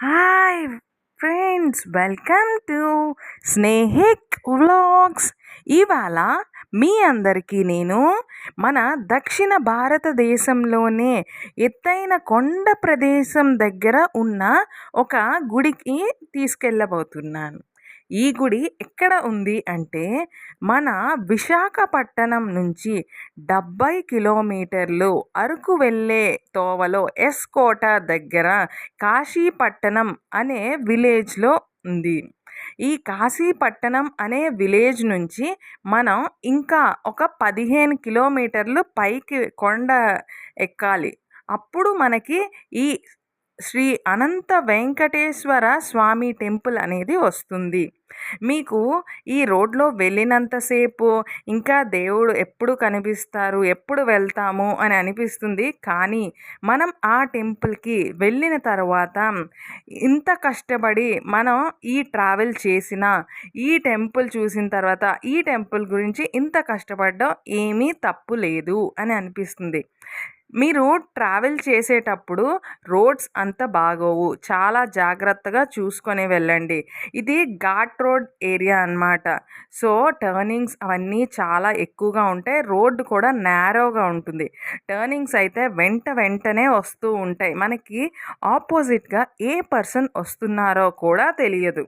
Hi friends, welcome to Snehik vlogs. ఇవాళ మీ అందరికీ నేను మన దక్షిణ భారతదేశంలోనే ఎత్తైన కొండ ప్రదేశం దగ్గర ఉన్న ఒక గుడికి తీసుకెళ్ళబోతున్నాను. ఈ గుడి ఎక్కడ ఉంది అంటే మన విశాఖపట్టణం నుంచి 70 కిలోమీటర్లు అరకు వెళ్ళే తోవలో ఎస్కోట దగ్గర కాశీపట్టణం అనే విలేజ్లో ఉంది. ఈ కాశీపట్టణం అనే విలేజ్ నుంచి మనం ఇంకా ఒక 15 కిలోమీటర్లు పైకి కొండ ఎక్కాలి. అప్పుడు మనకి ఈ శ్రీ అనంత వెంకటేశ్వర స్వామి టెంపుల్ అనేది వస్తుంది. మీకు ఈ రోడ్లో వెళ్ళినంతసేపు ఇంకా దేవుడు ఎప్పుడు కనిపిస్తారు, ఎప్పుడు వెళ్తాము అని అనిపిస్తుంది. కానీ మనం ఆ టెంపుల్కి వెళ్ళిన తర్వాత ఇంత కష్టపడి మనం ఈ ట్రావెల్ చేసిన ఈ టెంపుల్ చూసిన తర్వాత ఈ టెంపుల్ గురించి ఇంత కష్టపడడం ఏమీ తప్పు లేదు అని అనిపిస్తుంది. మీరు ట్రావెల్ చేసేటప్పుడు రోడ్స్ అంత బాగోవు, చాలా జాగ్రత్తగా చూసుకొని వెళ్ళండి. ఇది ఘాట్ రోడ్ ఏరియా అన్నమాట. సో టర్నింగ్స్ అవన్నీ చాలా ఎక్కువగా ఉంటాయి. రోడ్డు కూడా నేరోగా ఉంటుంది. టర్నింగ్స్ అయితే వెంటనే వస్తూ ఉంటాయి. మనకి ఆపోజిట్గా ఏ పర్సన్ వస్తున్నారో కూడా తెలియదు.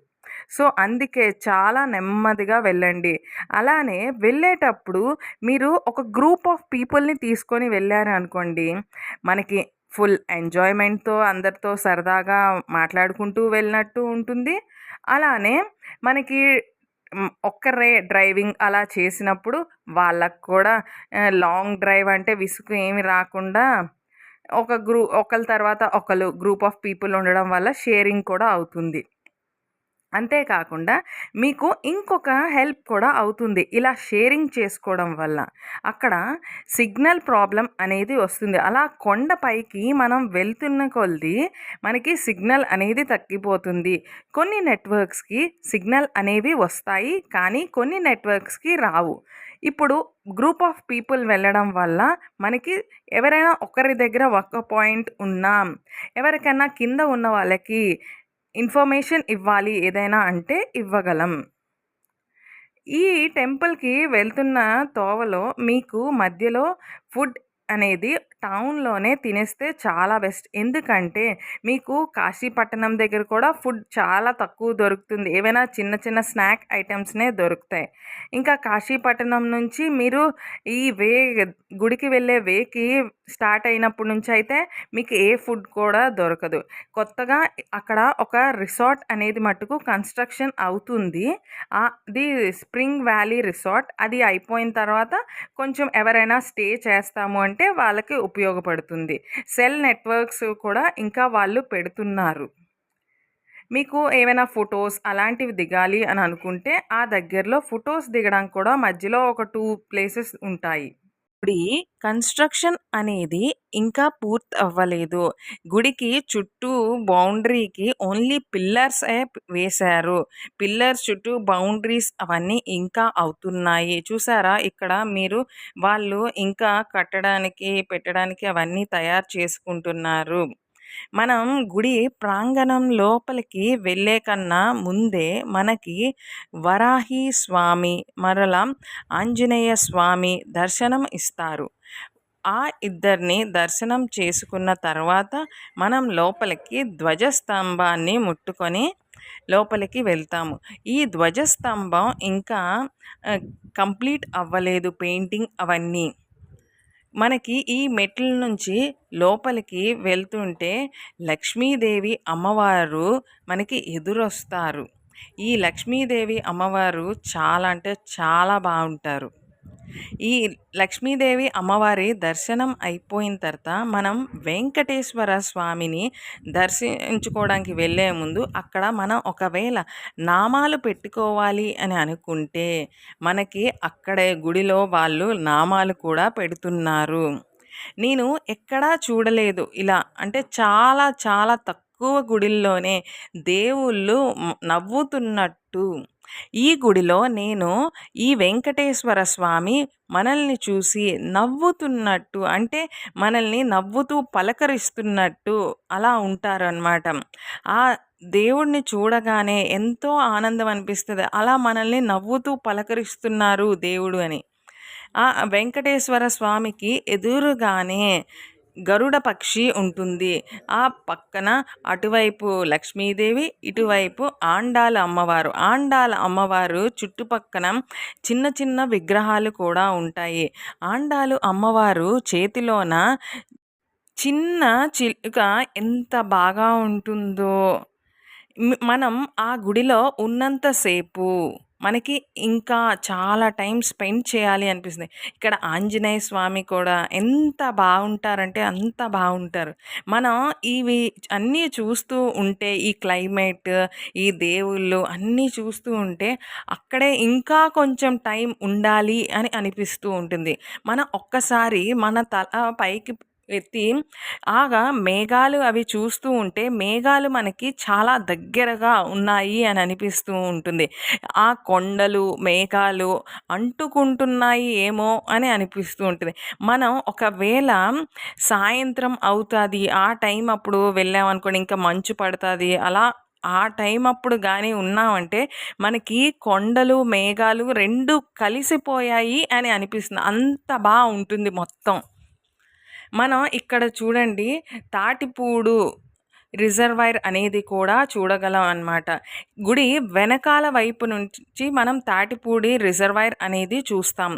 సో అందుకే చాలా నెమ్మదిగా వెళ్ళండి. అలానే వెళ్ళేటప్పుడు మీరు ఒక గ్రూప్ ఆఫ్ పీపుల్ని తీసుకొని వెళ్ళారు అనుకోండి, మనకి ఫుల్ ఎంజాయ్మెంట్తో అందరితో సరదాగా మాట్లాడుకుంటూ వెళ్ళినట్టు ఉంటుంది. అలానే మనకి ఒక్కరే డ్రైవింగ్ అలా చేసినప్పుడు వాళ్ళకు కూడా లాంగ్ డ్రైవ్ అంటే విసుగు ఏమి రాకుండా ఒకళ్ళ తర్వాత ఒకళ్ళు గ్రూప్ ఆఫ్ పీపుల్ ఉండడం వల్ల షేరింగ్ కూడా అవుతుంది. అంతేకాకుండా మీకు ఇంకొక హెల్ప్ కూడా అవుతుంది ఇలా షేరింగ్ చేసుకోవడం వల్ల. అక్కడ సిగ్నల్ ప్రాబ్లం అనేది వస్తుంది. అలా కొండపైకి మనం వెళ్తున్న కొద్దీ మనకి సిగ్నల్ అనేది తగ్గిపోతుంది. కొన్ని నెట్వర్క్స్కి సిగ్నల్ అనేవి వస్తాయి, కానీ కొన్ని నెట్వర్క్స్కి రావు. ఇప్పుడు గ్రూప్ ఆఫ్ పీపుల్ వెళ్ళడం వల్ల మనకి ఎవరైనా ఒకరి దగ్గర ఒక పాయింట్ ఉన్నా, ఎవరికైనా కింద ఉన్న వాళ్ళకి ఇన్ఫర్మేషన్ ఇవ్వాలి ఏదైనా అంటే ఇవ్వగలం. ఈ టెంపుల్కి వెళ్తున్న తోవలో మీకు మధ్యలో ఫుడ్ అనేది టౌన్లోనే తినేస్తే చాలా బెస్ట్. ఎందుకంటే మీకు కాశీపట్టణం దగ్గర కూడా ఫుడ్ చాలా తక్కువ దొరుకుతుంది. ఏవైనా చిన్న చిన్న స్నాక్ ఐటమ్స్నే దొరుకుతాయి. ఇంకా కాశీపట్టణం నుంచి మీరు ఈ గుడికి వెళ్ళే వేకి స్టార్ట్ అయినప్పటి నుంచి అయితే మీకు ఏ ఫుడ్ కూడా దొరకదు. కొత్తగా అక్కడ ఒక రిసార్ట్ అనేది మట్టుకు కన్స్ట్రక్షన్ అవుతుంది. అది స్ప్రింగ్ వ్యాలీ రిసార్ట్. అది అయిపోయిన తర్వాత కొంచెం ఎవరైనా స్టే చేస్తాము అంటే వాళ్ళకి ఉపయోగపడుతుంది. సెల్ నెట్వర్క్స్ కూడా ఇంకా వాళ్ళు పెడుతున్నారు. మీకు ఏమైనా ఫొటోస్ అలాంటివి దిగాలి అని అనుకుంటే ఆ దగ్గరలో ఫొటోస్ దిగడానికి కూడా మధ్యలో ఒక 2 ప్లేసెస్ ఉంటాయి. గుడి కన్స్ట్రక్షన్ అనేది ఇంకా పూర్తి అవ్వలేదు. గుడికి చుట్టూ బౌండరీకి ఓన్లీ పిల్లర్సే వేశారు. పిల్లర్స్ చుట్టూ బౌండరీస్ అవన్నీ ఇంకా అవుతున్నాయి. చూసారా ఇక్కడ మీరు వాళ్ళు ఇంకా కట్టడానికి, పెట్టడానికి అవన్నీ తయారు చేసుకుంటున్నారు. మనం గుడి ప్రాంగణం లోపలికి వెళ్ళే కన్నా ముందే మనకి వరాహి స్వామి, మరలా ఆంజనేయ స్వామి దర్శనం ఇస్తారు. ఆ ఇద్దరిని దర్శనం చేసుకున్న తర్వాత మనం లోపలికి ధ్వజస్తంభాన్ని ముట్టుకొని లోపలికి వెళ్తాము. ఈ ధ్వజస్తంభం ఇంకా కంప్లీట్ అవ్వలేదు, పెయింటింగ్ అవన్నీ. మనకి ఈ మెట్ల నుంచి లోపలికి వెళ్తుంటే లక్ష్మీదేవి అమ్మవారు మనకి ఎదురొస్తారు. ఈ లక్ష్మీదేవి అమ్మవారు చాలా అంటే చాలా బాగుంటారు. ఈ లక్ష్మీదేవి అమ్మవారి దర్శనం అయిపోయిన తర్వాత మనం వెంకటేశ్వర స్వామిని దర్శించుకోవడానికి వెళ్ళే ముందు అక్కడ మనం ఒకవేళ నామాలు పెట్టుకోవాలి అని అనుకుంటే మనకి అక్కడే గుడిలో వాళ్ళు నామాలు కూడా పెడుతున్నారు. నేను ఎక్కడా చూడలేదు ఇలా. అంటే చాలా తక్కువ గుడిల్లోనే దేవుళ్ళు నవ్వుతున్నట్టు ఈ గుడిలో నేను ఈ వెంకటేశ్వర స్వామి మనల్ని చూసి నవ్వుతున్నట్టు, అంటే మనల్ని నవ్వుతూ పలకరిస్తున్నట్టు అలా ఉంటారనమాట. ఆ దేవుడిని చూడగానే ఎంతో ఆనందం అనిపిస్తది. అలా మనల్ని నవ్వుతూ పలకరిస్తున్నారు దేవుడు అని. ఆ వెంకటేశ్వర స్వామికి ఎదురుగానే గరుడ పక్షి ఉంటుంది. ఆ పక్కన అటువైపు లక్ష్మీదేవి, ఇటువైపు ఆండాల అమ్మవారు. ఆండాల అమ్మవారు చుట్టుపక్కన చిన్న చిన్న విగ్రహాలు కూడా ఉంటాయి. ఆండాలు అమ్మవారు చేతిలోన చిన్న చిలుక ఎంత బాగా ఉంటుందో! మనం ఆ గుడిలో ఉన్నంత సేపు మనకి ఇంకా చాలా టైం స్పెండ్ చేయాలి అనిపిస్తుంది. ఇక్కడ ఆంజనేయ స్వామి కూడా ఎంత బావుంటారంటే అంత బావుంటారు. మనం ఇవి అన్నీ చూస్తూ ఉంటే ఈ క్లైమేట్, ఈ దేవుళ్ళు అన్నీ చూస్తూ ఉంటే అక్కడే ఇంకా కొంచెం టైం ఉండాలి అని అనిపిస్తూ ఉంటుంది. మనం ఒక్కసారి మన తల పైకి ఎత్తి మేఘాలు అవి చూస్తూ ఉంటే మేఘాలు మనకి చాలా దగ్గరగా ఉన్నాయి అని అనిపిస్తూ ఉంటుంది. ఆ కొండలు, మేఘాలు అంటుకుంటున్నాయి ఏమో అని అనిపిస్తూ ఉంటుంది. మనం ఒకవేళ సాయంత్రం అవుతాది, ఆ టైం అప్పుడు వెళ్ళామనుకోండి, ఇంకా మంచు పడతాది. అలా ఆ టైం అప్పుడు గానీ ఉన్నామంటే మనకి కొండలు, మేఘాలు 2 కలిసిపోయాయి అని అనిపిస్తుంది. అంత ఉంటుంది మొత్తం. మనం ఇక్కడ చూడండి, తాటిపూడు రిజర్వాయర్ అనేది కూడా చూడగలం అన్నమాట. గుడి వెనకాల వైపు నుంచి మనం తాటిపూడి రిజర్వాయర్ అనేది చూస్తాం.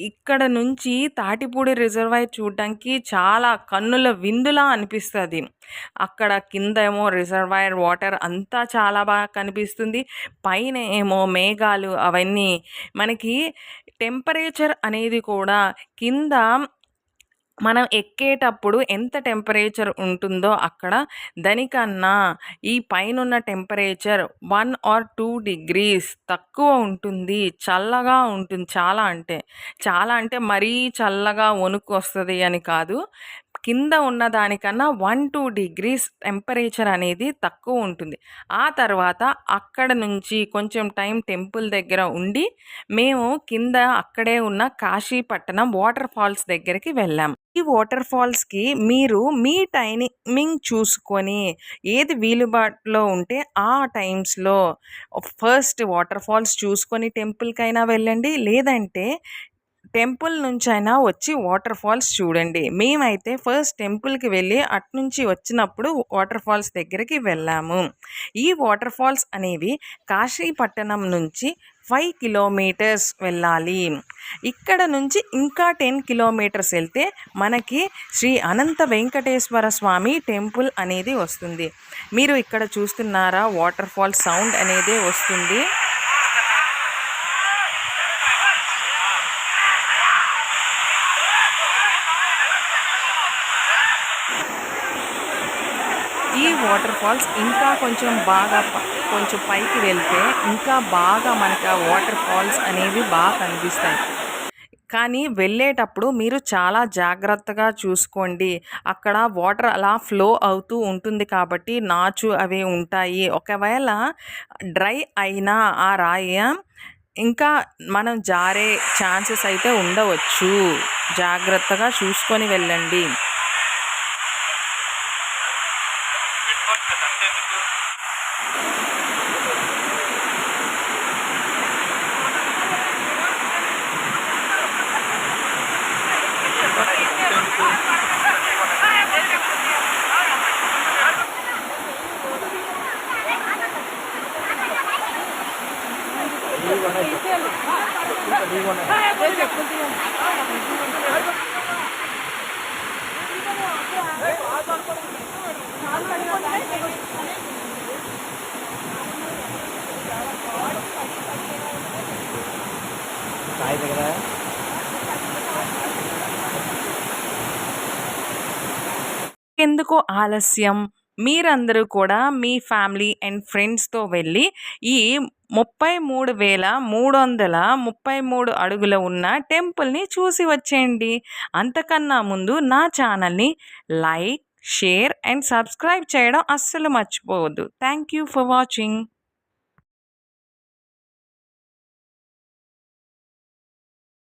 ఇక్కడ నుంచి తాటిపూడి రిజర్వాయర్ చూడడానికి చాలా కన్నుల విందులా అనిపిస్తది. అక్కడ కింద ఏమో రిజర్వాయర్ వాటర్ అంతా చాలా బాగా కనిపిస్తుంది. పైన ఏమో మేఘాలు అవన్నీ మనకి టెంపరేచర్ అనేది కూడా కింద మనం ఎక్కేటప్పుడు ఎంత టెంపరేచర్ ఉంటుందో అక్కడ దానికన్నా ఈ పైనున్న టెంపరేచర్ 1 ఆర్ 2 డిగ్రీస్ తక్కువ ఉంటుంది. చల్లగా ఉంటుంది. చాలా అంటే మరీ చల్లగా వణుకొస్తది అని కాదు. కింద ఉన్న దానికన్నా 1-2 డిగ్రీస్ టెంపరేచర్ అనేది తక్కువ ఉంటుంది. ఆ తర్వాత అక్కడ నుంచి కొంచెం టైం టెంపుల్ దగ్గర ఉండి మేము కింద అక్కడే ఉన్న కాశీపట్టణం వాటర్ ఫాల్స్ దగ్గరికి వెళ్ళాం. ఈ వాటర్ ఫాల్స్‌కి మీరు మీ టైమింగ్ చూసుకొని ఏది వీలుబాటులో ఉంటే ఆ టైమ్స్‌లో ఫస్ట్ వాటర్ ఫాల్స్ చూసుకొని టెంపుల్‌కైనా వెళ్ళండి. లేదంటే టెంపుల్ నుంచైనా వచ్చి వాటర్ ఫాల్స్ చూడండి. మేమైతే ఫస్ట్ టెంపుల్‌కి వెళ్ళి అటునుంచి వచ్చినప్పుడు వాటర్ ఫాల్స్ దగ్గరికి వెళ్ళాము. ఈ వాటర్ ఫాల్స్ అనేవి కాశీపట్టణం నుంచి 5 కిలోమీటర్స్ వెళ్ళాలి. ఇక్కడ నుంచి ఇంకా 10 కిలోమీటర్స్ వెళ్తే మనకి శ్రీ అనంత వెంకటేశ్వర స్వామి టెంపుల్ అనేది వస్తుంది. మీరు ఇక్కడ చూస్తున్నారా, వాటర్ ఫాల్ సౌండ్ అనేది వస్తుంది. ఈ వాటర్ ఫాల్స్ ఇంకా కొంచెం బాగా కొంచెం పైకి వెళ్తే ఇంకా బాగా మనకి ఆ వాటర్ ఫాల్స్ అనేవి బాగా కనిపిస్తాయి. కానీ వెళ్ళేటప్పుడు మీరు చాలా జాగ్రత్తగా చూసుకోండి. అక్కడ వాటర్ అలా ఫ్లో అవుతూ ఉంటుంది కాబట్టి నాచు అవి ఉంటాయి. ఒకవేళ డ్రై అయినా ఆ రాయి ఇంకా మనం జారే ఛాన్సెస్ అయితే ఉండవచ్చు. జాగ్రత్తగా చూసుకొని వెళ్ళండి. ఎందుకు ఆలస్యం? మీరందరూ కూడా మీ ఫ్యామిలీ అండ్ ఫ్రెండ్స్‌తో వెళ్ళి ఈ 33,333 అడుగుల ఉన్న టెంపుల్‌ని చూసి వచ్చేయండి. అంతకన్నా ముందు నా ఛానల్‌ని లైక్, షేర్ అండ్ సబ్స్క్రైబ్ చేయడం అస్సలు మర్చిపోవద్దు. Thank you for watching.